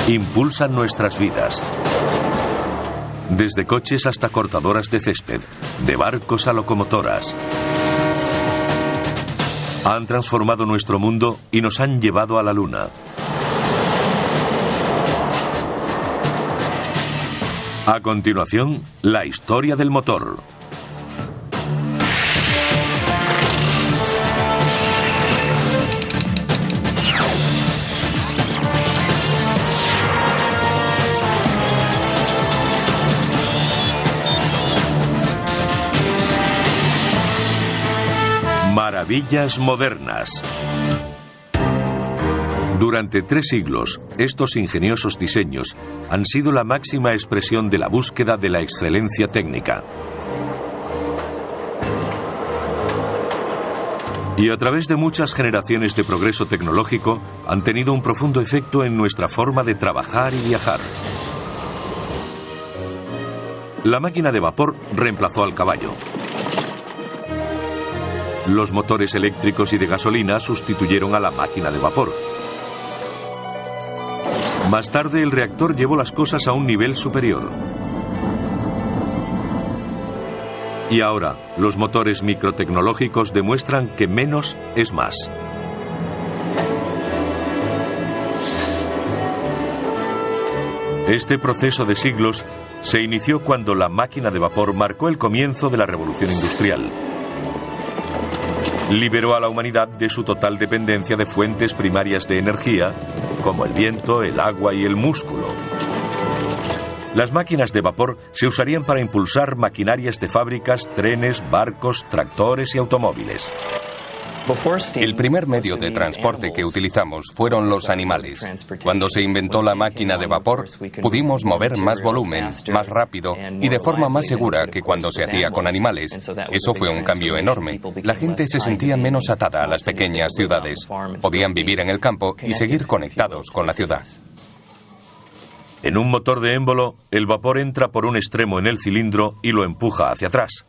impulsan nuestras vidas. Desde coches hasta cortadoras de césped, de barcos a locomotoras. Han transformado nuestro mundo y nos han llevado a la Luna. A continuación, la historia del motor. Maravillas modernas. Durante 3 siglos, estos ingeniosos diseños han sido la máxima expresión de la búsqueda de la excelencia técnica. Y a través de muchas generaciones de progreso tecnológico, han tenido un profundo efecto en nuestra forma de trabajar y viajar. La máquina de vapor reemplazó al caballo. Los motores eléctricos y de gasolina sustituyeron a la máquina de vapor. Más tarde, el reactor llevó las cosas a un nivel superior. Y ahora, los motores microtecnológicos demuestran que menos es más. Este proceso de siglos se inició cuando la máquina de vapor marcó el comienzo de la revolución industrial. Liberó a la humanidad de su total dependencia de fuentes primarias de energía, como el viento, el agua y el músculo. Las máquinas de vapor se usarían para impulsar maquinarias de fábricas, trenes, barcos, tractores y automóviles. El primer medio de transporte que utilizamos fueron los animales. Cuando se inventó la máquina de vapor, pudimos mover más volumen, más rápido y de forma más segura que cuando se hacía con animales. Eso fue un cambio enorme. La gente se sentía menos atada a las pequeñas ciudades. Podían vivir en el campo y seguir conectados con la ciudad. En un motor de émbolo, el vapor entra por un extremo en el cilindro y lo empuja hacia atrás.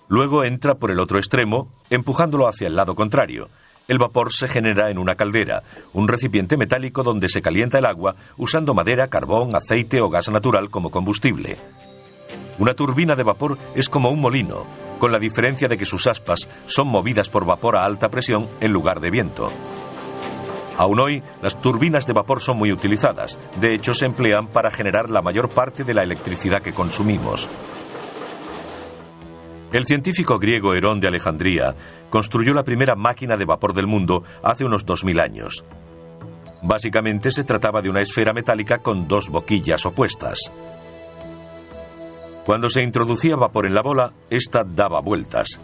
Luego entra por el otro extremo, empujándolo hacia el lado contrario. El vapor se genera en una caldera, un recipiente metálico donde se calienta el agua usando madera, carbón, aceite o gas natural como combustible. Una turbina de vapor es como un molino, con la diferencia de que sus aspas son movidas por vapor a alta presión en lugar de viento. Aún hoy, las turbinas de vapor son muy utilizadas. De hecho, se emplean para generar la mayor parte de la electricidad que consumimos. El científico griego Herón de Alejandría construyó la primera máquina de vapor del mundo hace unos 2000 años. Básicamente se trataba de una esfera metálica con 2 boquillas opuestas. Cuando se introducía vapor en la bola, ésta daba vueltas.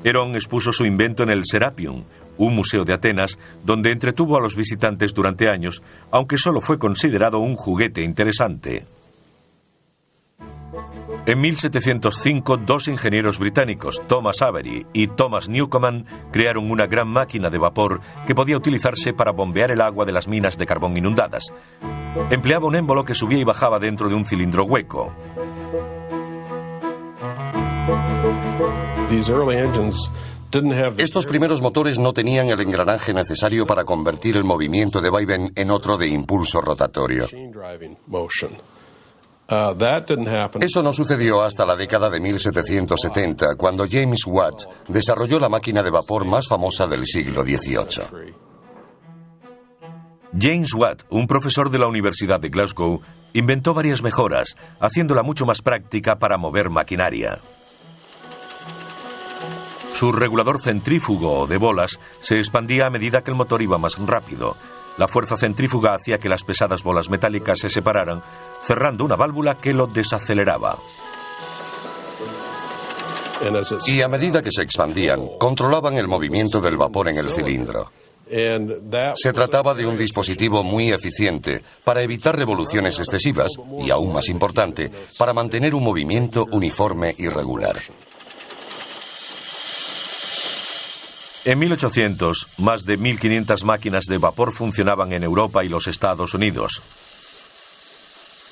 Herón expuso su invento en el Serapion, un museo de Atenas, donde entretuvo a los visitantes durante años, aunque solo fue considerado un juguete interesante. En 1705, 2 ingenieros británicos, Thomas Avery y Thomas Newcomen, crearon una gran máquina de vapor que podía utilizarse para bombear el agua de las minas de carbón inundadas. Empleaba un émbolo que subía y bajaba dentro de un cilindro hueco. Estos primeros motores no tenían el engranaje necesario para convertir el movimiento de vaivén en otro de impulso rotatorio. Eso no sucedió hasta la década de 1770, cuando James Watt desarrolló la máquina de vapor más famosa del siglo XVIII. James Watt, un profesor de la Universidad de Glasgow, inventó varias mejoras, haciéndola mucho más práctica para mover maquinaria. Su regulador centrífugo o de bolas se expandía a medida que el motor iba más rápido. La fuerza centrífuga hacía que las pesadas bolas metálicas se separaran, cerrando una válvula que lo desaceleraba. Y a medida que se expandían, controlaban el movimiento del vapor en el cilindro. Se trataba de un dispositivo muy eficiente para evitar revoluciones excesivas y, aún más importante, para mantener un movimiento uniforme y regular. En 1800, más de 1.500 máquinas de vapor funcionaban en Europa y los Estados Unidos.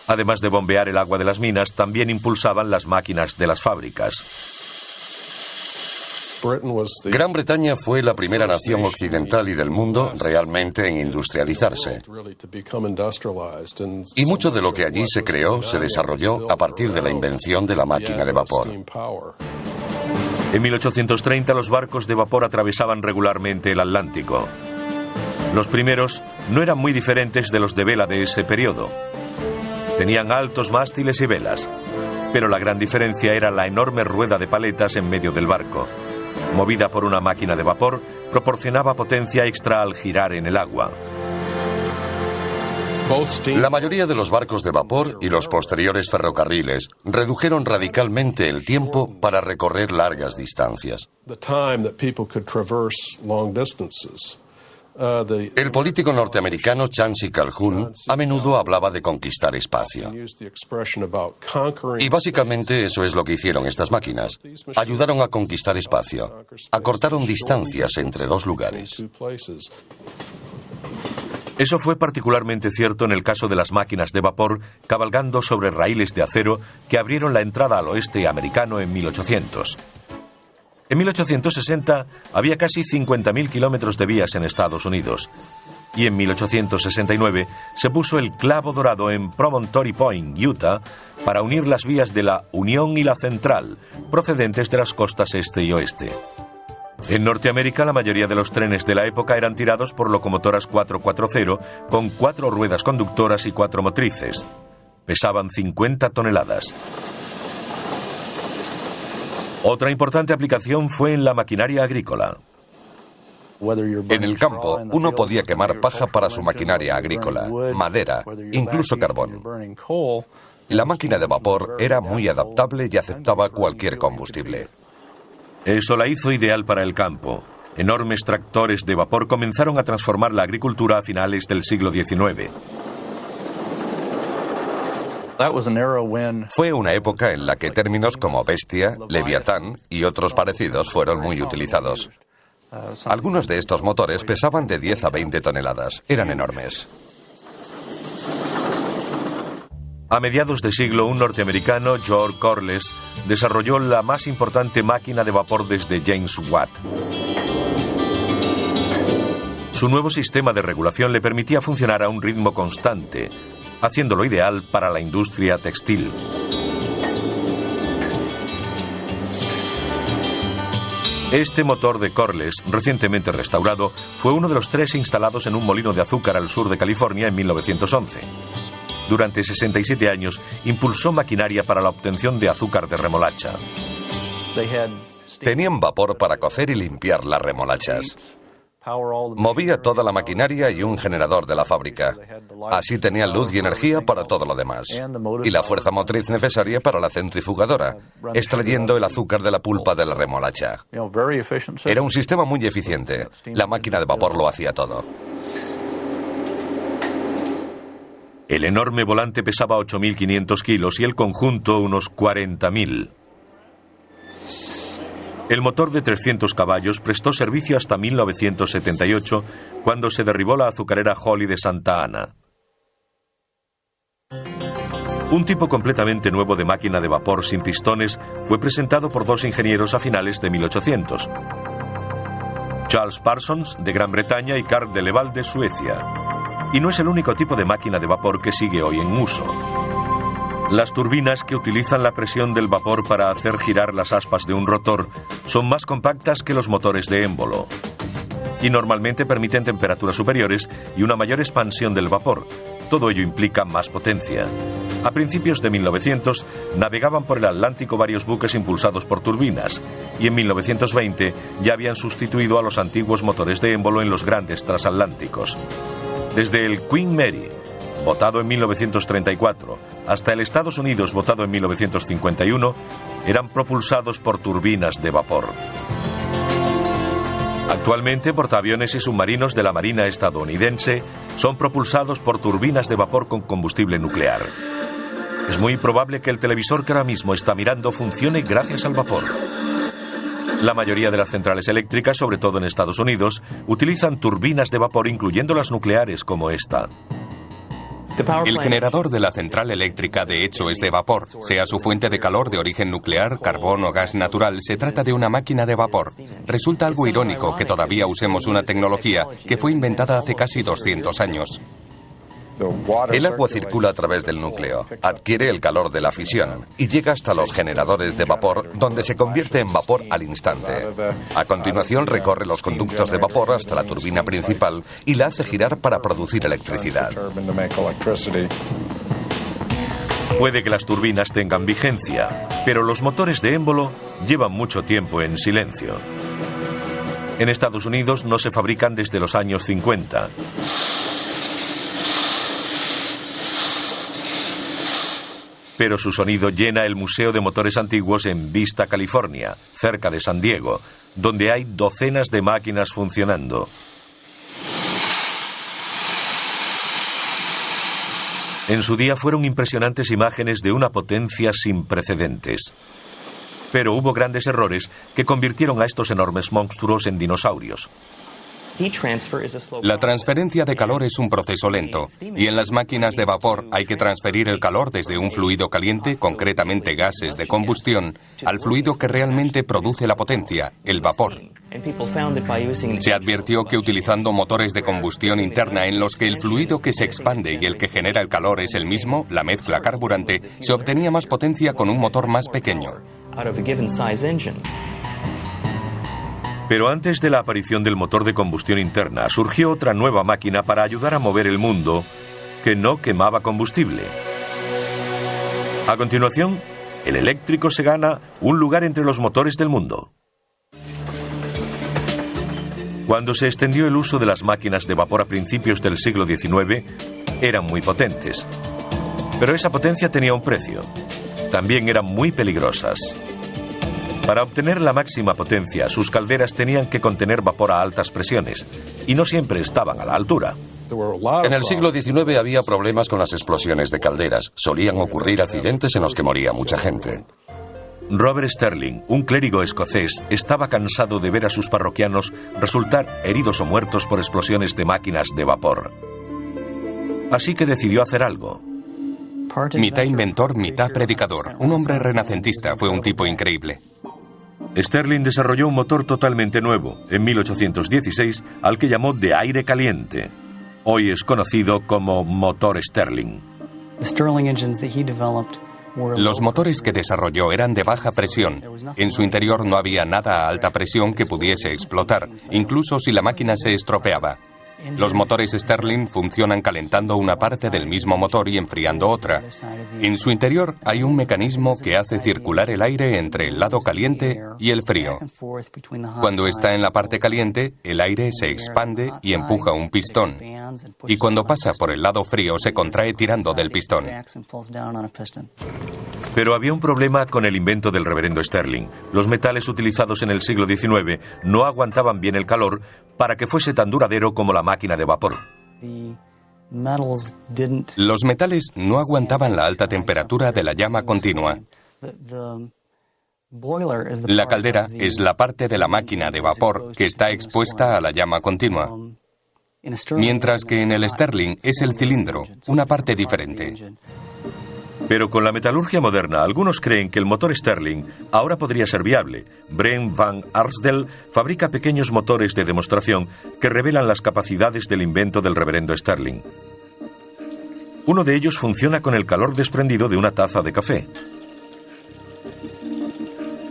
Además de bombear el agua de las minas, también impulsaban las máquinas de las fábricas. Gran Bretaña fue la primera nación occidental y del mundo realmente en industrializarse. Y mucho de lo que allí se creó se desarrolló a partir de la invención de la máquina de vapor. En 1830 los barcos de vapor atravesaban regularmente el Atlántico. Los primeros no eran muy diferentes de los de vela de ese periodo. Tenían altos mástiles y velas, pero la gran diferencia era la enorme rueda de paletas en medio del barco. Movida por una máquina de vapor, proporcionaba potencia extra al girar en el agua. La mayoría de los barcos de vapor y los posteriores ferrocarriles redujeron radicalmente el tiempo para recorrer largas distancias. El político norteamericano Chancy Calhoun a menudo hablaba de conquistar espacio. Y básicamente eso es lo que hicieron estas máquinas. Ayudaron a conquistar espacio. Acortaron distancias entre dos lugares. Eso fue particularmente cierto en el caso de las máquinas de vapor cabalgando sobre raíles de acero que abrieron la entrada al oeste americano en 1800. En 1860 había casi 50.000 kilómetros de vías en Estados Unidos. Y en 1869 se puso el clavo dorado en Promontory Point, Utah, para unir las vías de la Unión y la Central, procedentes de las costas este y oeste. En Norteamérica, la mayoría de los trenes de la época eran tirados por locomotoras 440 con 4 ruedas conductoras y 4 motrices. Pesaban 50 toneladas. Otra importante aplicación fue en la maquinaria agrícola. En el campo, uno podía quemar paja para su maquinaria agrícola, madera, incluso carbón. La máquina de vapor era muy adaptable y aceptaba cualquier combustible. Eso la hizo ideal para el campo. Enormes tractores de vapor comenzaron a transformar la agricultura a finales del siglo XIX. Fue una época en la que términos como bestia, leviatán y otros parecidos fueron muy utilizados. Algunos de estos motores pesaban de 10 a 20 toneladas. Eran enormes. A mediados de siglo, un norteamericano, George Corliss, desarrolló la más importante máquina de vapor desde James Watt. Su nuevo sistema de regulación le permitía funcionar a un ritmo constante, haciéndolo ideal para la industria textil. Este motor de Corliss, recientemente restaurado, fue uno de los 3 instalados en un molino de azúcar al sur de California en 1911. Durante 67 años, impulsó maquinaria para la obtención de azúcar de remolacha. Tenían vapor para cocer y limpiar las remolachas. Movía toda la maquinaria y un generador de la fábrica. Así tenían luz y energía para todo lo demás. Y la fuerza motriz necesaria para la centrifugadora, extrayendo el azúcar de la pulpa de la remolacha. Era un sistema muy eficiente. La máquina de vapor lo hacía todo. El enorme volante pesaba 8.500 kilos y el conjunto unos 40.000. El motor de 300 caballos prestó servicio hasta 1978, cuando se derribó la azucarera Holly de Santa Ana. Un tipo completamente nuevo de máquina de vapor sin pistones fue presentado por 2 ingenieros a finales de 1800. Charles Parsons, de Gran Bretaña, y Carl de Leval, de Suecia. Y no es el único tipo de máquina de vapor que sigue hoy en uso. Las turbinas, que utilizan la presión del vapor para hacer girar las aspas de un rotor, son más compactas que los motores de émbolo. Y normalmente permiten temperaturas superiores y una mayor expansión del vapor. Todo ello implica más potencia. A principios de 1900 navegaban por el Atlántico varios buques impulsados por turbinas, y en 1920 ya habían sustituido a los antiguos motores de émbolo en los grandes transatlánticos. Desde el Queen Mary, votado en 1934, hasta el Estados Unidos, votado en 1951, eran propulsados por turbinas de vapor. Actualmente, portaaviones y submarinos de la Marina estadounidense son propulsados por turbinas de vapor con combustible nuclear. Es muy probable que el televisor que ahora mismo está mirando funcione gracias al vapor. La mayoría de las centrales eléctricas, sobre todo en Estados Unidos, utilizan turbinas de vapor, incluyendo las nucleares como esta. El generador de la central eléctrica de hecho es de vapor. Sea su fuente de calor de origen nuclear, carbón o gas natural, se trata de una máquina de vapor. Resulta algo irónico que todavía usemos una tecnología que fue inventada hace casi 200 años. El agua circula a través del núcleo, adquiere el calor de la fisión y llega hasta los generadores de vapor, donde se convierte en vapor al instante. A continuación recorre los conductos de vapor hasta la turbina principal y la hace girar para producir electricidad. Puede que las turbinas tengan vigencia, pero los motores de émbolo llevan mucho tiempo en silencio. En Estados Unidos no se fabrican desde los años 50. Pero su sonido llena el Museo de Motores Antiguos en Vista, California, cerca de San Diego, donde hay docenas de máquinas funcionando. En su día fueron impresionantes imágenes de una potencia sin precedentes. Pero hubo grandes errores que convirtieron a estos enormes monstruos en dinosaurios. La transferencia de calor es un proceso lento, y en las máquinas de vapor hay que transferir el calor desde un fluido caliente, concretamente gases de combustión, al fluido que realmente produce la potencia, el vapor. Se advirtió que utilizando motores de combustión interna en los que el fluido que se expande y el que genera el calor es el mismo, la mezcla carburante, se obtenía más potencia con un motor más pequeño. Pero antes de la aparición del motor de combustión interna, surgió otra nueva máquina para ayudar a mover el mundo que no quemaba combustible. A continuación, el eléctrico se gana un lugar entre los motores del mundo. Cuando se extendió el uso de las máquinas de vapor a principios del siglo XIX, eran muy potentes. Pero esa potencia tenía un precio. También eran muy peligrosas. Para obtener la máxima potencia, sus calderas tenían que contener vapor a altas presiones, y no siempre estaban a la altura. En el siglo XIX había problemas con las explosiones de calderas. Solían ocurrir accidentes en los que moría mucha gente. Robert Sterling, un clérigo escocés, estaba cansado de ver a sus parroquianos resultar heridos o muertos por explosiones de máquinas de vapor. Así que decidió hacer algo. Mitad inventor, mitad predicador. Un hombre renacentista, fue un tipo increíble. Sterling desarrolló un motor totalmente nuevo, en 1816, al que llamó de aire caliente. Hoy es conocido como motor Sterling. Los motores que desarrolló eran de baja presión. En su interior no había nada a alta presión que pudiese explotar, incluso si la máquina se estropeaba. Los motores Sterling funcionan calentando una parte del mismo motor y enfriando otra. En su interior hay un mecanismo que hace circular el aire entre el lado caliente y el frío. Cuando está en la parte caliente, el aire se expande y empuja un pistón. Y cuando pasa por el lado frío, se contrae tirando del pistón. Pero había un problema con el invento del reverendo Sterling. Los metales utilizados en el siglo XIX no aguantaban bien el calor para que fuese tan duradero como la máquina de vapor. Los metales no aguantaban la alta temperatura de la llama continua. La caldera es la parte de la máquina de vapor que está expuesta a la llama continua, mientras que en el Sterling es el cilindro, una parte diferente. Pero con la metalurgia moderna, algunos creen que el motor Sterling ahora podría ser viable. Brent van Arsdale fabrica pequeños motores de demostración que revelan las capacidades del invento del reverendo Sterling. Uno de ellos funciona con el calor desprendido de una taza de café.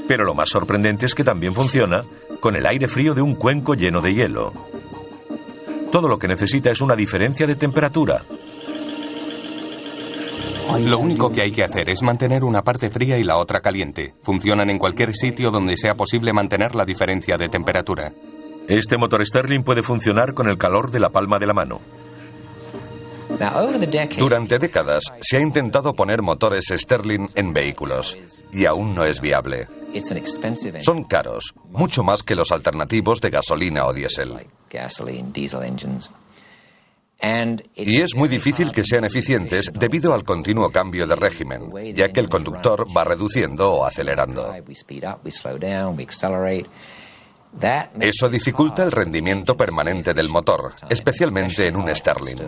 Pero lo más sorprendente es que también funciona con el aire frío de un cuenco lleno de hielo. Todo lo que necesita es una diferencia de temperatura. Lo único que hay que hacer es mantener una parte fría y la otra caliente. Funcionan en cualquier sitio donde sea posible mantener la diferencia de temperatura. Este motor Sterling puede funcionar con el calor de la palma de la mano. Durante décadas se ha intentado poner motores Sterling en vehículos y aún no es viable. Son caros, mucho más que los alternativos de gasolina o diésel. Y es muy difícil que sean eficientes debido al continuo cambio de régimen, ya que el conductor va reduciendo o acelerando. Eso dificulta el rendimiento permanente del motor, especialmente en un Sterling.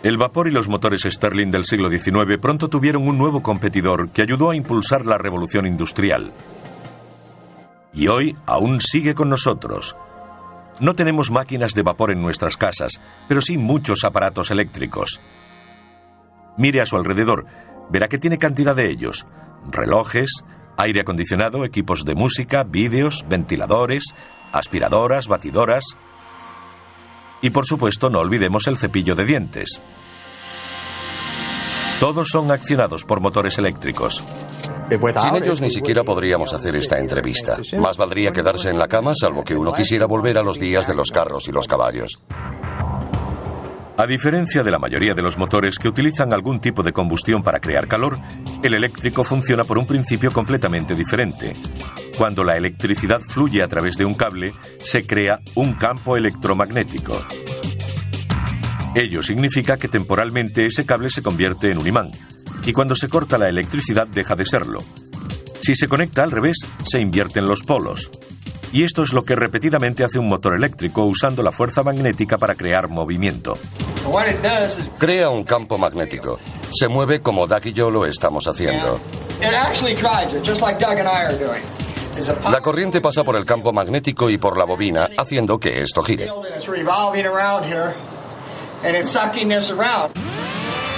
El vapor y los motores Stirling del siglo XIX pronto tuvieron un nuevo competidor que ayudó a impulsar la revolución industrial. Y hoy aún sigue con nosotros. No tenemos máquinas de vapor en nuestras casas, pero sí muchos aparatos eléctricos. Mire a su alrededor, verá que tiene cantidad de ellos: relojes, aire acondicionado, equipos de música, vídeos, ventiladores, aspiradoras, batidoras. Y por supuesto no olvidemos el cepillo de dientes. Todos son accionados por motores eléctricos. Sin ellos ni siquiera podríamos hacer esta entrevista. Más valdría quedarse en la cama, salvo que uno quisiera volver a los días de los carros y los caballos. A diferencia de la mayoría de los motores que utilizan algún tipo de combustión para crear calor, el eléctrico funciona por un principio completamente diferente. Cuando la electricidad fluye a través de un cable, se crea un campo electromagnético. Ello significa que temporalmente ese cable se convierte en un imán, y cuando se corta la electricidad deja de serlo. Si se conecta al revés, se invierten los polos. Y esto es lo que repetidamente hace un motor eléctrico usando la fuerza magnética para crear movimiento. Crea un campo magnético. Se mueve como Doug y yo lo estamos haciendo. La corriente pasa por el campo magnético y por la bobina, haciendo que esto gire.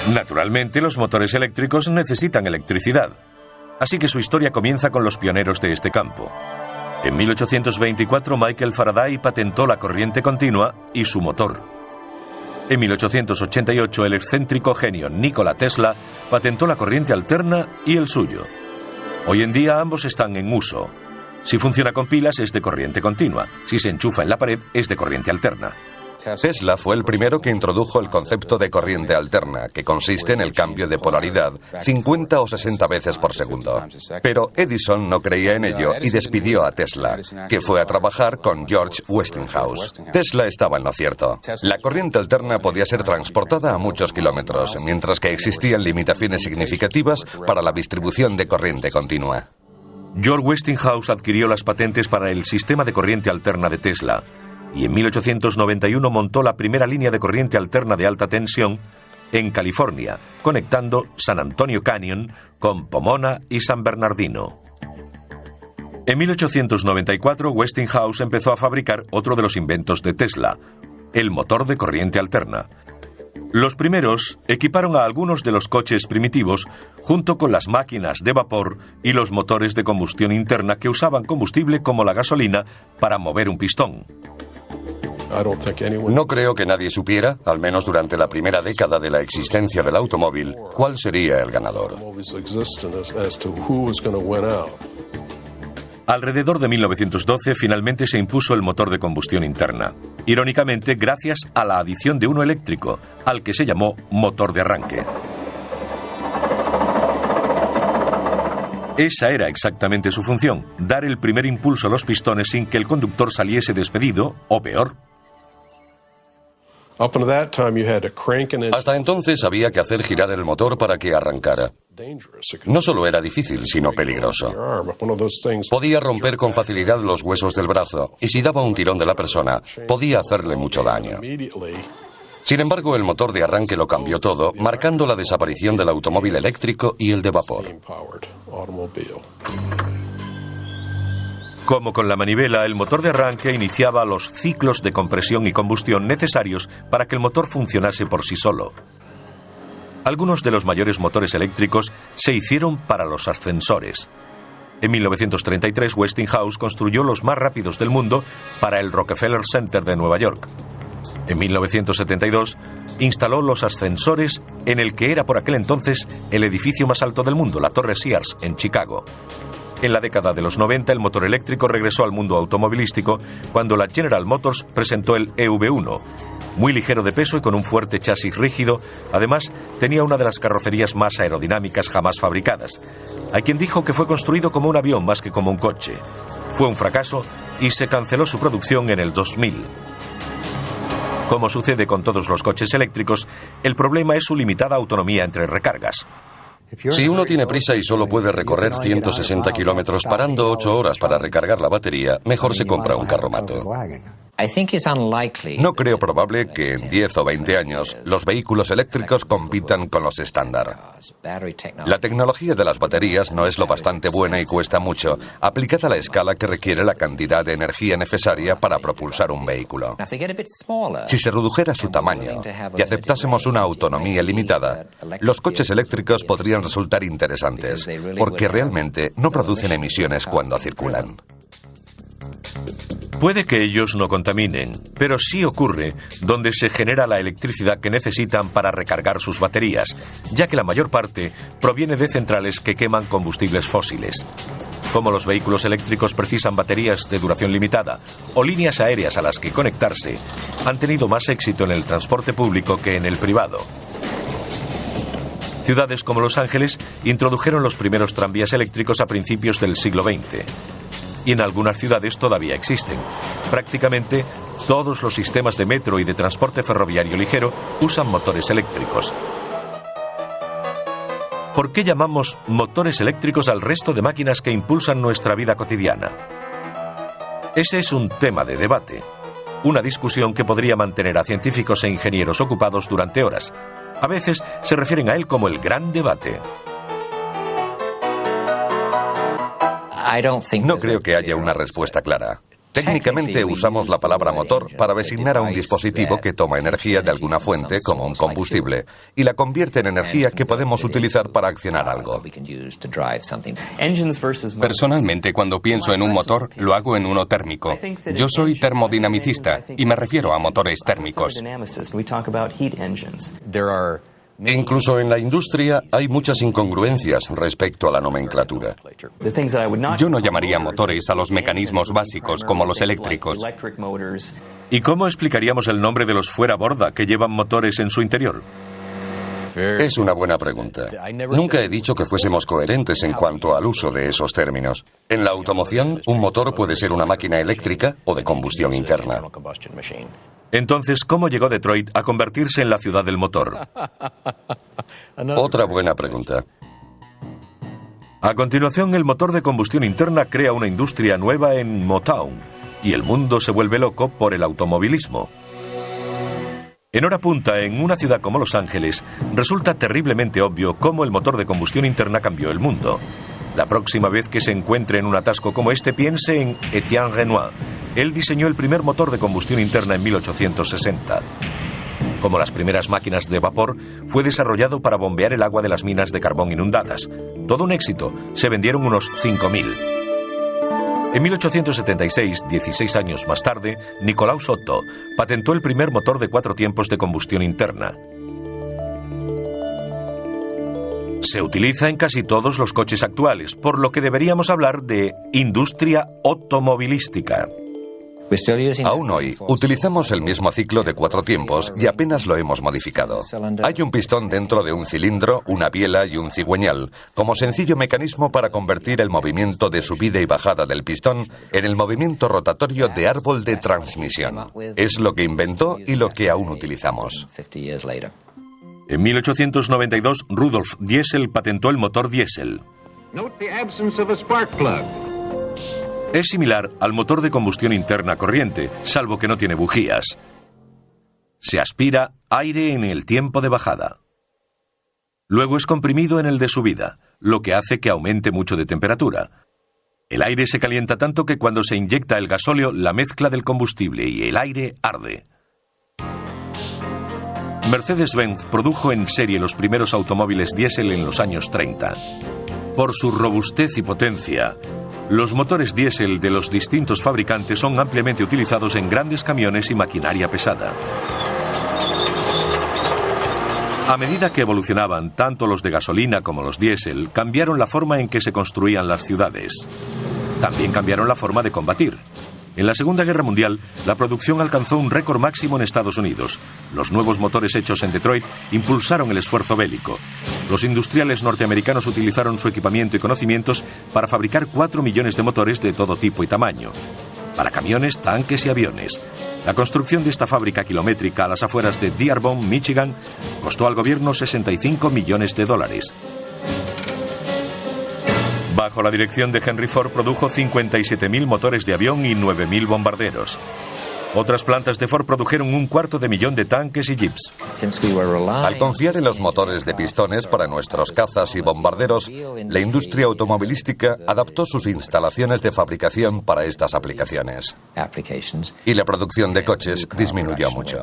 Naturalmente, los motores eléctricos necesitan electricidad. Así que su historia comienza con los pioneros de este campo. En 1824, Michael Faraday patentó la corriente continua y su motor. En 1888, el excéntrico genio Nikola Tesla patentó la corriente alterna y el suyo. Hoy en día ambos están en uso. Si funciona con pilas es de corriente continua, si se enchufa en la pared es de corriente alterna. Tesla fue el primero que introdujo el concepto de corriente alterna, que consiste en el cambio de polaridad 50 o 60 veces por segundo. Pero Edison no creía en ello y despidió a Tesla, que fue a trabajar con George Westinghouse. Tesla estaba en lo cierto. La corriente alterna podía ser transportada a muchos kilómetros, mientras que existían limitaciones significativas para la distribución de corriente continua. George Westinghouse adquirió las patentes para el sistema de corriente alterna de Tesla y en 1891 montó la primera línea de corriente alterna de alta tensión en California, conectando San Antonio Canyon con Pomona y San Bernardino. En 1894, Westinghouse empezó a fabricar otro de los inventos de Tesla, el motor de corriente alterna. Los primeros equiparon a algunos de los coches primitivos junto con las máquinas de vapor y los motores de combustión interna que usaban combustible como la gasolina para mover un pistón. No creo que nadie supiera, al menos durante la primera década de la existencia del automóvil, cuál sería el ganador. Alrededor de 1912 finalmente se impuso el motor de combustión interna. Irónicamente, gracias a la adición de uno eléctrico, al que se llamó motor de arranque. Esa era exactamente su función, dar el primer impulso a los pistones sin que el conductor saliese despedido, o peor. Hasta entonces había que hacer girar el motor para que arrancara. No solo era difícil, sino peligroso. Podía romper con facilidad los huesos del brazo y si daba un tirón de la persona, podía hacerle mucho daño. Sin embargo, el motor de arranque lo cambió todo, marcando la desaparición del automóvil eléctrico y el de vapor. Como con la manivela, el motor de arranque iniciaba los ciclos de compresión y combustión necesarios para que el motor funcionase por sí solo. Algunos de los mayores motores eléctricos se hicieron para los ascensores. En 1933, Westinghouse construyó los más rápidos del mundo para el Rockefeller Center de Nueva York. En 1972, instaló los ascensores en el que era por aquel entonces el edificio más alto del mundo, la Torre Sears, en Chicago. En la década de los 90, el motor eléctrico regresó al mundo automovilístico cuando la General Motors presentó el EV1. Muy ligero de peso y con un fuerte chasis rígido, además tenía una de las carrocerías más aerodinámicas jamás fabricadas. Hay quien dijo que fue construido como un avión más que como un coche. Fue un fracaso y se canceló su producción en el 2000. Como sucede con todos los coches eléctricos, el problema es su limitada autonomía entre recargas. Si uno tiene prisa y solo puede recorrer 160 kilómetros parando 8 horas para recargar la batería, mejor se compra un carromato. No creo probable que en 10 o 20 años los vehículos eléctricos compitan con los estándar. La tecnología de las baterías no es lo bastante buena y cuesta mucho, aplicada a la escala que requiere la cantidad de energía necesaria para propulsar un vehículo. Si se redujera su tamaño y aceptásemos una autonomía limitada, los coches eléctricos podrían resultar interesantes, porque realmente no producen emisiones cuando circulan. Puede que ellos no contaminen, pero sí ocurre donde se genera la electricidad que necesitan para recargar sus baterías, ya que la mayor parte proviene de centrales que queman combustibles fósiles. Como los vehículos eléctricos precisan baterías de duración limitada o líneas aéreas a las que conectarse, han tenido más éxito en el transporte público que en el privado. Ciudades como Los Ángeles introdujeron los primeros tranvías eléctricos a principios del siglo XX. Y en algunas ciudades todavía existen. Prácticamente todos los sistemas de metro y de transporte ferroviario ligero usan motores eléctricos. ¿Por qué llamamos motores eléctricos al resto de máquinas que impulsan nuestra vida cotidiana? Ese es un tema de debate, una discusión que podría mantener a científicos e ingenieros ocupados durante horas. A veces se refieren a él como el gran debate. No creo que haya una respuesta clara. Técnicamente usamos la palabra motor para designar a un dispositivo que toma energía de alguna fuente, como un combustible, y la convierte en energía que podemos utilizar para accionar algo. Personalmente, cuando pienso en un motor, lo hago en uno térmico. Yo soy termodinamicista y me refiero a motores térmicos. Incluso en la industria hay muchas incongruencias respecto a la nomenclatura. Yo no llamaría motores a los mecanismos básicos como los eléctricos. ¿Y cómo explicaríamos el nombre de los fuera borda que llevan motores en su interior? Es una buena pregunta. Nunca he dicho que fuésemos coherentes en cuanto al uso de esos términos. En la automoción, un motor puede ser una máquina eléctrica o de combustión interna. Entonces, ¿cómo llegó Detroit a convertirse en la ciudad del motor? Otra buena pregunta. A continuación, el motor de combustión interna crea una industria nueva en Motown, y el mundo se vuelve loco por el automovilismo. En hora punta, en una ciudad como Los Ángeles, resulta terriblemente obvio cómo el motor de combustión interna cambió el mundo. La próxima vez que se encuentre en un atasco como este, piense en Etienne Renoir. Él diseñó el primer motor de combustión interna en 1860. Como las primeras máquinas de vapor, fue desarrollado para bombear el agua de las minas de carbón inundadas. Todo un éxito, se vendieron unos 5.000. En 1876, 16 años más tarde, Nicolaus Otto patentó el primer motor de 4 tiempos de combustión interna. Se utiliza en casi todos los coches actuales, por lo que deberíamos hablar de industria automovilística. Aún hoy, utilizamos el mismo ciclo de 4 tiempos y apenas lo hemos modificado. Hay un pistón dentro de un cilindro, una biela y un cigüeñal, como sencillo mecanismo para convertir el movimiento de subida y bajada del pistón en el movimiento rotatorio de árbol de transmisión. Es lo que inventó y lo que aún utilizamos. En 1892, Rudolf Diesel patentó el motor diésel. Es similar al motor de combustión interna corriente, salvo que no tiene bujías. Se aspira aire en el tiempo de bajada. Luego es comprimido en el de subida, lo que hace que aumente mucho de temperatura. El aire se calienta tanto que cuando se inyecta el gasóleo, la mezcla del combustible y el aire arde. Mercedes-Benz produjo en serie los primeros automóviles diésel en los años 30. Por su robustez y potencia, los motores diésel de los distintos fabricantes son ampliamente utilizados en grandes camiones y maquinaria pesada. A medida que evolucionaban, tanto los de gasolina como los diésel cambiaron la forma en que se construían las ciudades. También cambiaron la forma de combatir. En la Segunda Guerra Mundial, la producción alcanzó un récord máximo en Estados Unidos. Los nuevos motores hechos en Detroit impulsaron el esfuerzo bélico. Los industriales norteamericanos utilizaron su equipamiento y conocimientos para fabricar 4 millones de motores de todo tipo y tamaño, para camiones, tanques y aviones. La construcción de esta fábrica kilométrica a las afueras de Dearborn, Michigan, costó al gobierno $65 millones. Bajo la dirección de Henry Ford produjo 57.000 motores de avión y 9.000 bombarderos. Otras plantas de Ford produjeron 250.000 de tanques y jeeps. Al confiar en los motores de pistones para nuestros cazas y bombarderos, la industria automovilística adaptó sus instalaciones de fabricación para estas aplicaciones. Y la producción de coches disminuyó mucho.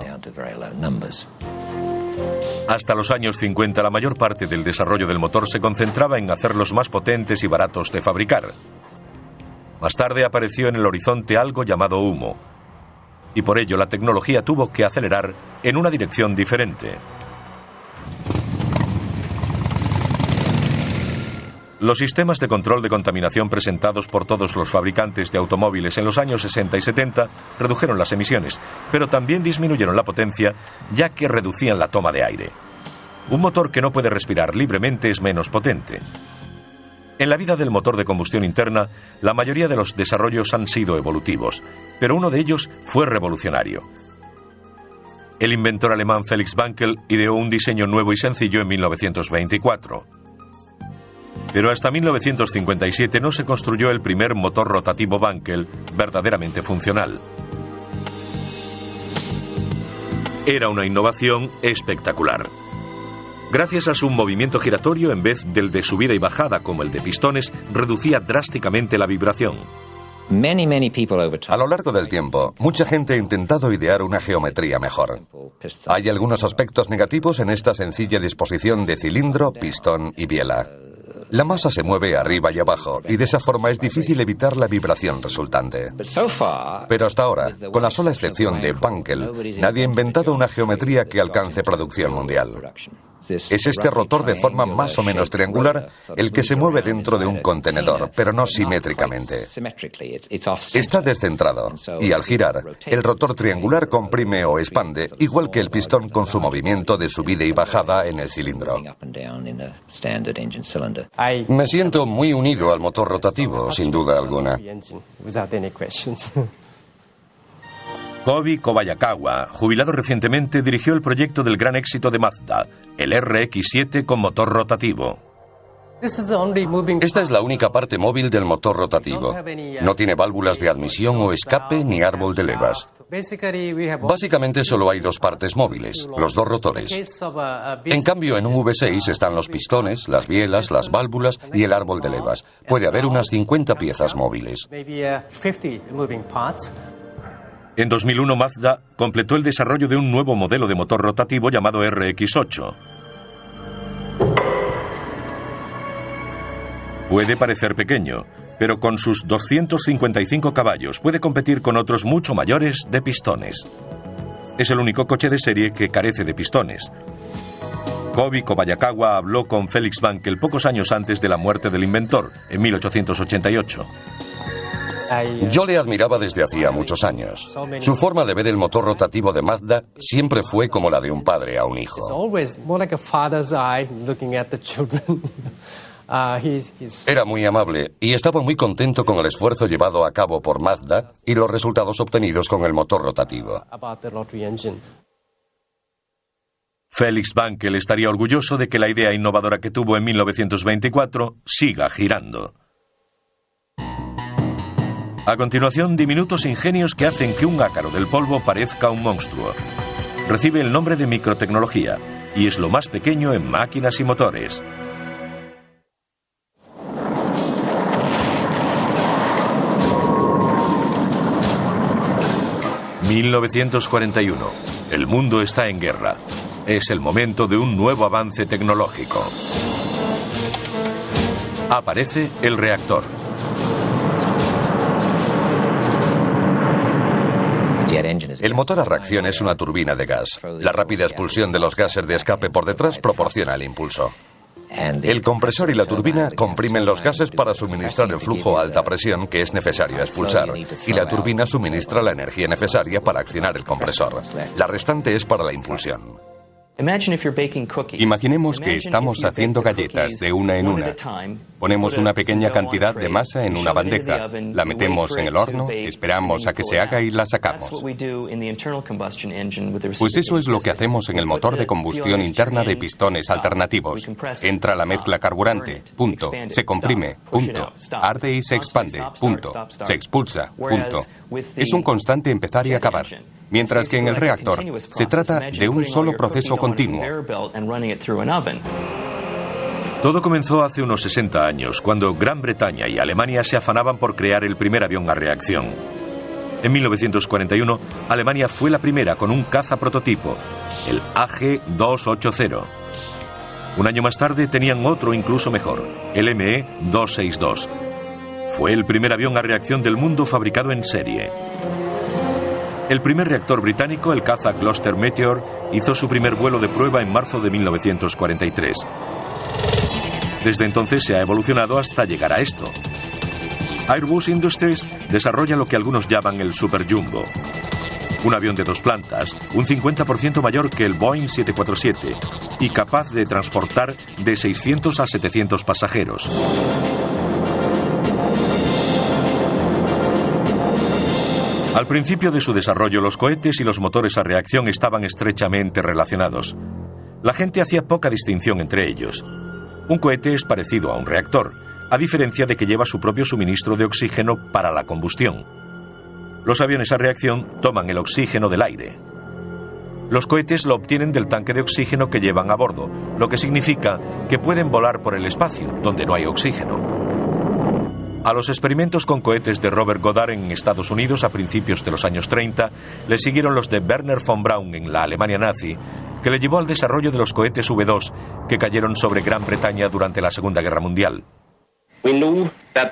Hasta los años 50, la mayor parte del desarrollo del motor se concentraba en hacerlos más potentes y baratos de fabricar. Más tarde apareció en el horizonte algo llamado humo, y por ello la tecnología tuvo que acelerar en una dirección diferente. Los sistemas de control de contaminación presentados por todos los fabricantes de automóviles en los años 60 y 70 redujeron las emisiones, pero también disminuyeron la potencia, ya que reducían la toma de aire. Un motor que no puede respirar libremente es menos potente. En la vida del motor de combustión interna, la mayoría de los desarrollos han sido evolutivos, pero uno de ellos fue revolucionario. El inventor alemán Felix Wankel ideó un diseño nuevo y sencillo en 1924. Pero hasta 1957 no se construyó el primer motor rotativo Wankel verdaderamente funcional. Era una innovación espectacular. Gracias a su movimiento giratorio, en vez del de subida y bajada como el de pistones, reducía drásticamente la vibración. A lo largo del tiempo, mucha gente ha intentado idear una geometría mejor. Hay algunos aspectos negativos en esta sencilla disposición de cilindro, pistón y biela. La masa se mueve arriba y abajo, y de esa forma es difícil evitar la vibración resultante. Pero hasta ahora, con la sola excepción de Wankel, nadie ha inventado una geometría que alcance producción mundial. Es este rotor de forma más o menos triangular el que se mueve dentro de un contenedor, pero no simétricamente. Está descentrado, y al girar, el rotor triangular comprime o expande, igual que el pistón con su movimiento de subida y bajada en el cilindro. Me siento muy unido al motor rotativo, sin duda alguna. Kobi Kobayakawa, jubilado recientemente, dirigió el proyecto del gran éxito de Mazda, el RX-7 con motor rotativo. Esta es la única parte móvil del motor rotativo. No tiene válvulas de admisión o escape ni árbol de levas. Básicamente solo hay dos partes móviles, los dos rotores. En cambio, en un V6 están los pistones, las bielas, las válvulas y el árbol de levas. Puede haber unas 50 piezas móviles. En 2001, Mazda completó el desarrollo de un nuevo modelo de motor rotativo llamado RX-8. Puede parecer pequeño, pero con sus 255 caballos puede competir con otros mucho mayores de pistones. Es el único coche de serie que carece de pistones. Kobi Kobayakawa habló con Felix Wankel pocos años antes de la muerte del inventor, en 1888. Yo le admiraba desde hacía muchos años. Su forma de ver el motor rotativo de Mazda siempre fue como la de un padre a un hijo. Era muy amable y estaba muy contento con el esfuerzo llevado a cabo por Mazda y los resultados obtenidos con el motor rotativo. Felix Wankel estaría orgulloso de que la idea innovadora que tuvo en 1924 siga girando. A continuación, diminutos ingenios que hacen que un ácaro del polvo parezca un monstruo. Recibe el nombre de microtecnología y es lo más pequeño en máquinas y motores. ...1941. El mundo está en guerra. Es el momento de un nuevo avance tecnológico. Aparece el reactor. El motor a reacción es una turbina de gas. La rápida expulsión de los gases de escape por detrás proporciona el impulso. El compresor y la turbina comprimen los gases para suministrar el flujo a alta presión que es necesario expulsar, y la turbina suministra la energía necesaria para accionar el compresor. La restante es para la impulsión. Imaginemos que estamos haciendo galletas de una en una. Ponemos una pequeña cantidad de masa en una bandeja, la metemos en el horno, esperamos a que se haga y la sacamos. Pues eso es lo que hacemos en el motor de combustión interna de pistones alternativos. Entra la mezcla carburante, punto. Se comprime, punto. Arde y se expande, punto. Se expulsa, punto. Es un constante empezar y acabar. Mientras que en el reactor se trata de un solo proceso continuo. Todo comenzó hace unos 60 años, cuando Gran Bretaña y Alemania se afanaban por crear el primer avión a reacción. En 1941, Alemania fue la primera con un caza prototipo, el AG-280. Un año más tarde tenían otro incluso mejor, el ME-262. Fue el primer avión a reacción del mundo fabricado en serie. El primer reactor británico, el caza Gloster Meteor, hizo su primer vuelo de prueba en marzo de 1943. Desde entonces se ha evolucionado hasta llegar a esto. Airbus Industries desarrolla lo que algunos llaman el Super Jumbo. Un avión de 2 plantas, un 50% mayor que el Boeing 747 y capaz de transportar de 600 a 700 pasajeros. Al principio de su desarrollo, los cohetes y los motores a reacción estaban estrechamente relacionados. La gente hacía poca distinción entre ellos. Un cohete es parecido a un reactor, a diferencia de que lleva su propio suministro de oxígeno para la combustión. Los aviones a reacción toman el oxígeno del aire. Los cohetes lo obtienen del tanque de oxígeno que llevan a bordo, lo que significa que pueden volar por el espacio, donde no hay oxígeno. A los experimentos con cohetes de Robert Goddard en Estados Unidos a principios de los años 30 le siguieron los de Werner von Braun en la Alemania nazi, que le llevó al desarrollo de los cohetes V2 que cayeron sobre Gran Bretaña durante la Segunda Guerra Mundial. We knew that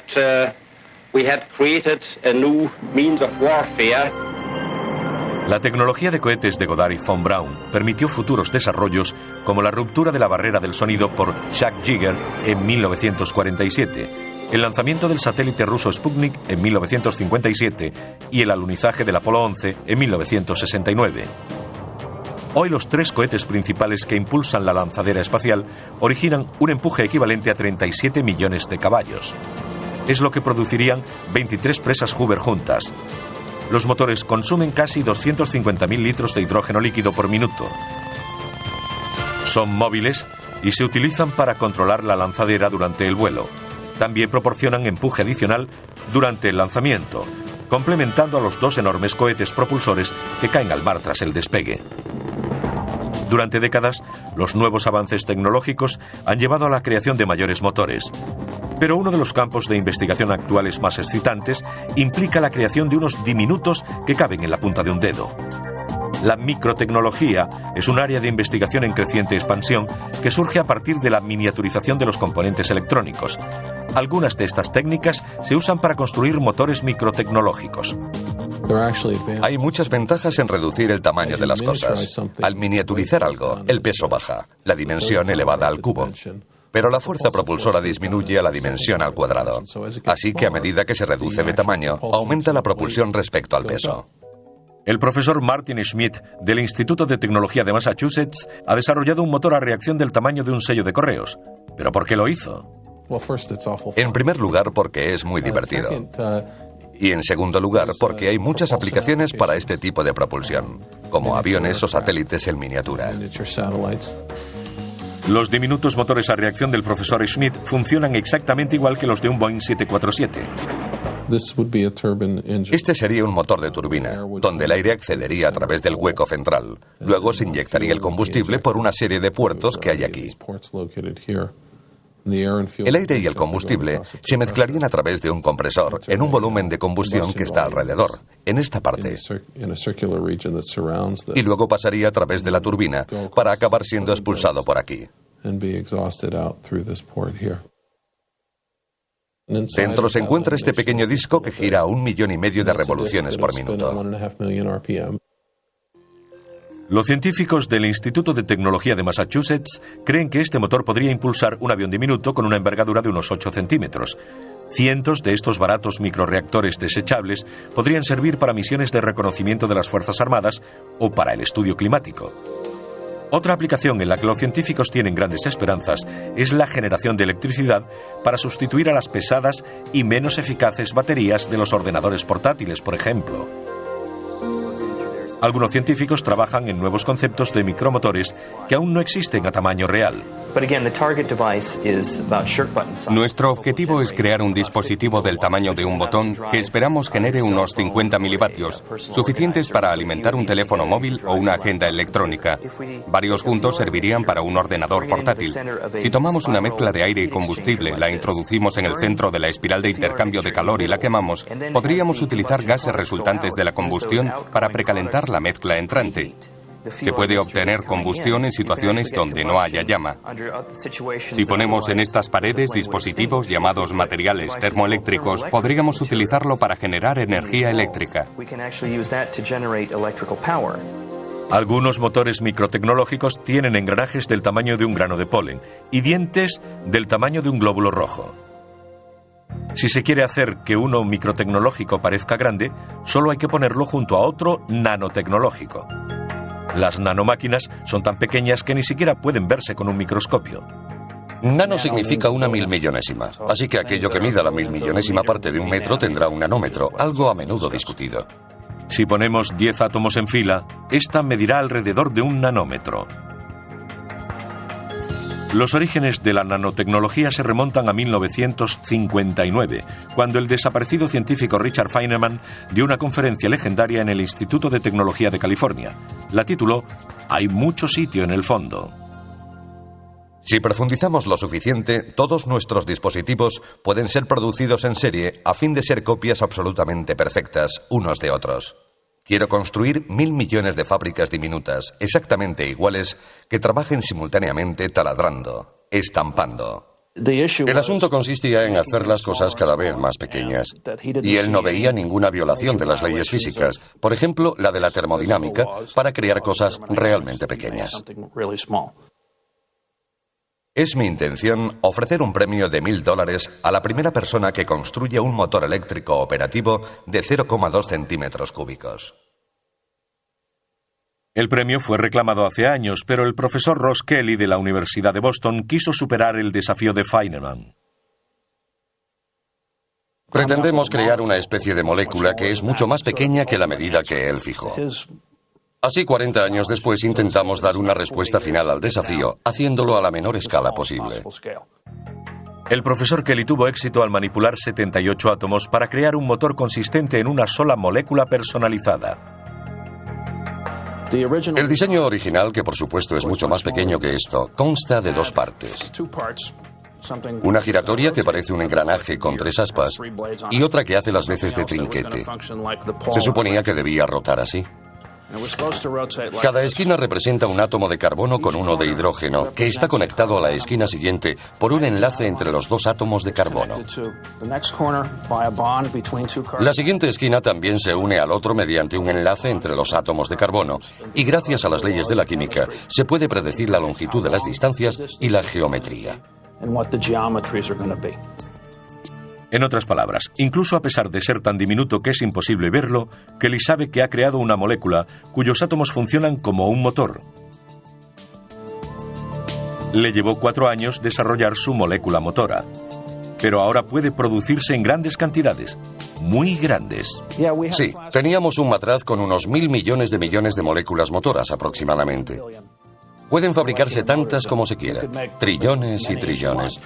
we had created a new means of warfare. La tecnología de cohetes de Goddard y von Braun permitió futuros desarrollos como la ruptura de la barrera del sonido por Chuck Yeager en 1947, el lanzamiento del satélite ruso Sputnik en 1957 y el alunizaje del Apolo 11 en 1969. Hoy los 3 cohetes principales que impulsan la lanzadera espacial originan un empuje equivalente a 37 millones de caballos. Es lo que producirían 23 presas Hoover juntas. Los motores consumen casi 250.000 litros de hidrógeno líquido por minuto. Son móviles y se utilizan para controlar la lanzadera durante el vuelo. También proporcionan empuje adicional durante el lanzamiento, complementando a los 2 enormes cohetes propulsores que caen al mar tras el despegue. Durante décadas, los nuevos avances tecnológicos han llevado a la creación de mayores motores. Pero uno de los campos de investigación actuales más excitantes implica la creación de unos diminutos que caben en la punta de un dedo. La microtecnología es un área de investigación en creciente expansión que surge a partir de la miniaturización de los componentes electrónicos. Algunas de estas técnicas se usan para construir motores microtecnológicos. Hay muchas ventajas en reducir el tamaño de las cosas. Al miniaturizar algo, el peso baja, la dimensión elevada al cubo. Pero la fuerza propulsora disminuye a la dimensión al cuadrado. Así que a medida que se reduce de tamaño, aumenta la propulsión respecto al peso. El profesor Martin Schmidt del Instituto de Tecnología de Massachusetts ha desarrollado un motor a reacción del tamaño de un sello de correos. ¿Pero por qué lo hizo? En primer lugar, porque es muy divertido. Y en segundo lugar, porque hay muchas aplicaciones para este tipo de propulsión, como aviones o satélites en miniatura. Los diminutos motores a reacción del profesor Schmidt funcionan exactamente igual que los de un Boeing 747. Este sería un motor de turbina, donde el aire accedería a través del hueco central. Luego se inyectaría el combustible por una serie de puertos que hay aquí. El aire y el combustible se mezclarían a través de un compresor en un volumen de combustión que está alrededor, en esta parte. Y luego pasaría a través de la turbina para acabar siendo expulsado por aquí. Dentro se encuentra este pequeño disco que gira a 1,5 millones de revoluciones por minuto. Los científicos del Instituto de Tecnología de Massachusetts creen que este motor podría impulsar un avión diminuto con una envergadura de unos 8 centímetros. Cientos de estos baratos microreactores desechables podrían servir para misiones de reconocimiento de las Fuerzas Armadas o para el estudio climático. Otra aplicación en la que los científicos tienen grandes esperanzas es la generación de electricidad para sustituir a las pesadas y menos eficaces baterías de los ordenadores portátiles, por ejemplo. Algunos científicos trabajan en nuevos conceptos de micromotores que aún no existen a tamaño real. Nuestro objetivo es crear un dispositivo del tamaño de un botón que esperamos genere unos 50 milivatios, suficientes para alimentar un teléfono móvil o una agenda electrónica. Varios juntos servirían para un ordenador portátil. Si tomamos una mezcla de aire y combustible, la introducimos en el centro de la espiral de intercambio de calor y la quemamos, podríamos utilizar gases resultantes de la combustión para precalentar la mezcla entrante. Se puede obtener combustión en situaciones donde no haya llama. Si ponemos en estas paredes dispositivos llamados materiales termoeléctricos, podríamos utilizarlo para generar energía eléctrica. Algunos motores microtecnológicos tienen engranajes del tamaño de un grano de polen y dientes del tamaño de un glóbulo rojo. Si se quiere hacer que uno microtecnológico parezca grande, solo hay que ponerlo junto a otro nanotecnológico. Las nanomáquinas son tan pequeñas que ni siquiera pueden verse con un microscopio. Nano significa una milmillonésima, así que aquello que mida la milmillonésima parte de un metro tendrá un nanómetro, algo a menudo discutido. Si ponemos 10 átomos en fila, esta medirá alrededor de un nanómetro. Los orígenes de la nanotecnología se remontan a 1959, cuando el desaparecido científico Richard Feynman dio una conferencia legendaria en el Instituto de Tecnología de California. La tituló «Hay mucho sitio en el fondo». Si profundizamos lo suficiente, todos nuestros dispositivos pueden ser producidos en serie a fin de ser copias absolutamente perfectas unos de otros. Quiero construir 1.000 millones de fábricas diminutas, exactamente iguales, que trabajen simultáneamente taladrando, estampando. El asunto consistía en hacer las cosas cada vez más pequeñas. Y él no veía ninguna violación de las leyes físicas, por ejemplo, la de la termodinámica, para crear cosas realmente pequeñas. Es mi intención ofrecer un premio de $1.000 a la primera persona que construya un motor eléctrico operativo de 0,2 centímetros cúbicos. El premio fue reclamado hace años, pero el profesor Ross Kelly de la Universidad de Boston quiso superar el desafío de Feynman. Pretendemos crear una especie de molécula que es mucho más pequeña que la medida que él fijó. Así, 40 años después, intentamos dar una respuesta final al desafío, haciéndolo a la menor escala posible. El profesor Kelly tuvo éxito al manipular 78 átomos para crear un motor consistente en una sola molécula personalizada. El diseño original, que por supuesto es mucho más pequeño que esto, consta de 2 partes. Una giratoria que parece un engranaje con 3 aspas y otra que hace las veces de trinquete. Se suponía que debía rotar así. Cada esquina representa un átomo de carbono con uno de hidrógeno, que está conectado a la esquina siguiente por un enlace entre los 2 átomos de carbono. La siguiente esquina también se une al otro mediante un enlace entre los átomos de carbono, y gracias a las leyes de la química se puede predecir la longitud de las distancias y la geometría. En otras palabras, incluso a pesar de ser tan diminuto que es imposible verlo, Kelly sabe que ha creado una molécula cuyos átomos funcionan como un motor. Le llevó 4 años desarrollar su molécula motora, pero ahora puede producirse en grandes cantidades, muy grandes. Sí, teníamos un matraz con unos 1.000 millones de moléculas motoras aproximadamente. Pueden fabricarse tantas como se quiera, trillones y trillones.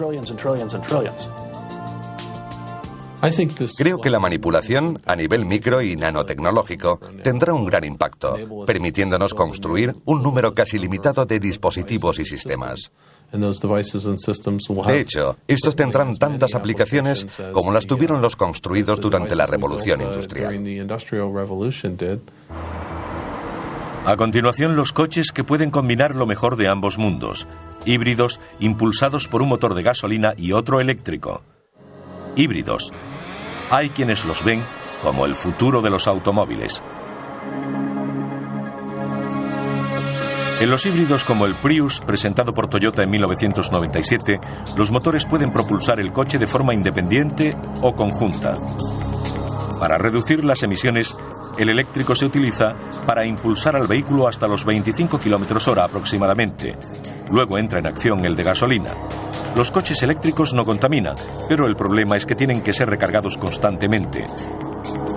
Creo que la manipulación a nivel micro y nanotecnológico tendrá un gran impacto, permitiéndonos construir un número casi limitado de dispositivos y sistemas. De hecho, estos tendrán tantas aplicaciones como las tuvieron los construidos durante la Revolución Industrial. A continuación, los coches que pueden combinar lo mejor de ambos mundos, híbridos impulsados por un motor de gasolina y otro eléctrico. Híbridos. Hay quienes los ven como el futuro de los automóviles. En los híbridos como el Prius, presentado por Toyota en 1997, los motores pueden propulsar el coche de forma independiente o conjunta. Para reducir las emisiones, El eléctrico se utiliza para impulsar al vehículo hasta los 25 km/h aproximadamente. Luego entra en acción el de gasolina. Los coches eléctricos no contaminan, pero el problema es que tienen que ser recargados constantemente.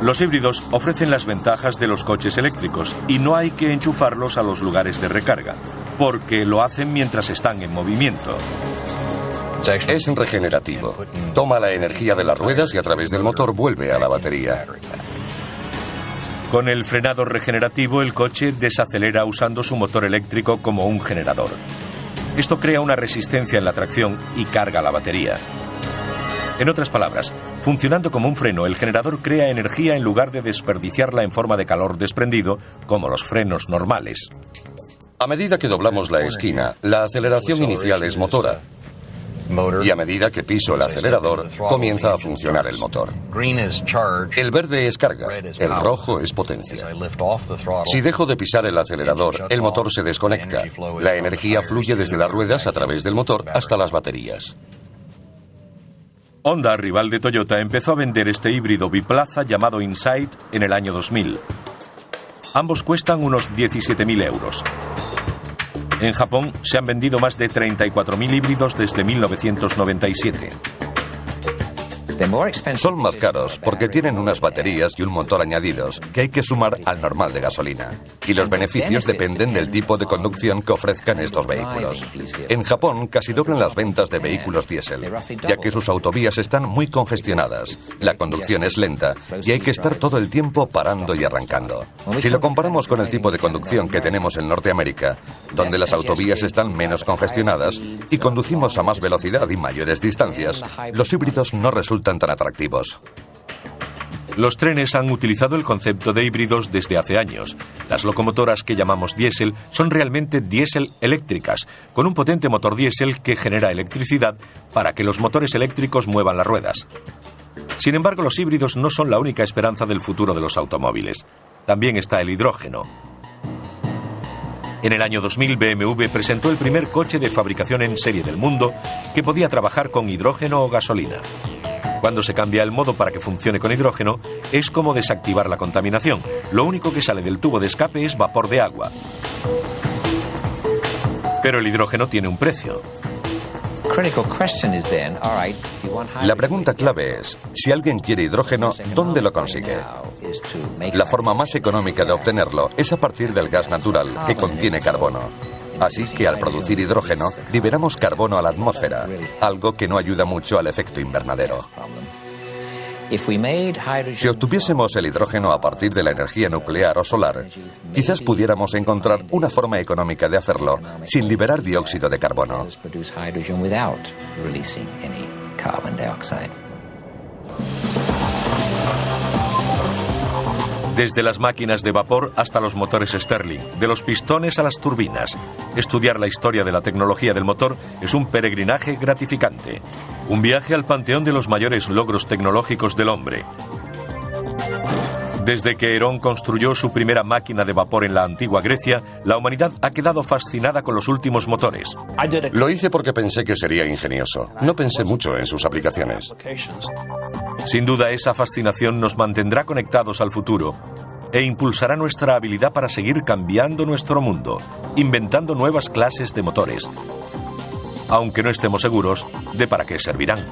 Los híbridos ofrecen las ventajas de los coches eléctricos y no hay que enchufarlos a los lugares de recarga, porque lo hacen mientras están en movimiento. Es regenerativo. Toma la energía de las ruedas y a través del motor vuelve a la batería. Con el frenado regenerativo, el coche desacelera usando su motor eléctrico como un generador. Esto crea una resistencia en la tracción y carga la batería. En otras palabras, funcionando como un freno, el generador crea energía en lugar de desperdiciarla en forma de calor desprendido, como los frenos normales. A medida que doblamos la esquina, la aceleración inicial es motora. Y a medida que piso el acelerador, comienza a funcionar el motor. El verde es carga, el rojo es potencia. Si dejo de pisar el acelerador, el motor se desconecta. La energía fluye desde las ruedas a través del motor hasta las baterías. Honda, rival de Toyota, empezó a vender este híbrido biplaza llamado Insight en el año 2000. Ambos cuestan unos 17.000 euros. En Japón se han vendido más de 34.000 híbridos desde 1997. Son más caros porque tienen unas baterías y un motor añadidos que hay que sumar al normal de gasolina. Y los beneficios dependen del tipo de conducción que ofrezcan estos vehículos. En Japón casi doblan las ventas de vehículos diésel, ya que sus autovías están muy congestionadas. La conducción es lenta y hay que estar todo el tiempo parando y arrancando. Si lo comparamos con el tipo de conducción que tenemos en Norteamérica, donde las autovías están menos congestionadas y conducimos a más velocidad y mayores distancias, los híbridos no resultan tan atractivos. Los trenes han utilizado el concepto de híbridos desde hace años. Las locomotoras que llamamos diésel son realmente diésel eléctricas, con un potente motor diésel que genera electricidad para que los motores eléctricos muevan las ruedas. Sin embargo, los híbridos no son la única esperanza del futuro de los automóviles. También está el hidrógeno. En el año 2000, BMW presentó el primer coche de fabricación en serie del mundo que podía trabajar con hidrógeno o gasolina. Cuando se cambia el modo para que funcione con hidrógeno, es como desactivar la contaminación. Lo único que sale del tubo de escape es vapor de agua. Pero el hidrógeno tiene un precio. La pregunta clave es, si alguien quiere hidrógeno, ¿dónde lo consigue? La forma más económica de obtenerlo es a partir del gas natural, que contiene carbono. Así que al producir hidrógeno, liberamos carbono a la atmósfera, algo que no ayuda mucho al efecto invernadero. Si obtuviésemos el hidrógeno a partir de la energía nuclear o solar, quizás pudiéramos encontrar una forma económica de hacerlo sin liberar dióxido de carbono. Desde las máquinas de vapor hasta los motores Stirling, de los pistones a las turbinas. Estudiar la historia de la tecnología del motor es un peregrinaje gratificante. Un viaje al panteón de los mayores logros tecnológicos del hombre. Desde que Herón construyó su primera máquina de vapor en la antigua Grecia, la humanidad ha quedado fascinada con los últimos motores. Lo hice porque pensé que sería ingenioso. No pensé mucho en sus aplicaciones. Sin duda, esa fascinación nos mantendrá conectados al futuro e impulsará nuestra habilidad para seguir cambiando nuestro mundo, inventando nuevas clases de motores, aunque no estemos seguros de para qué servirán.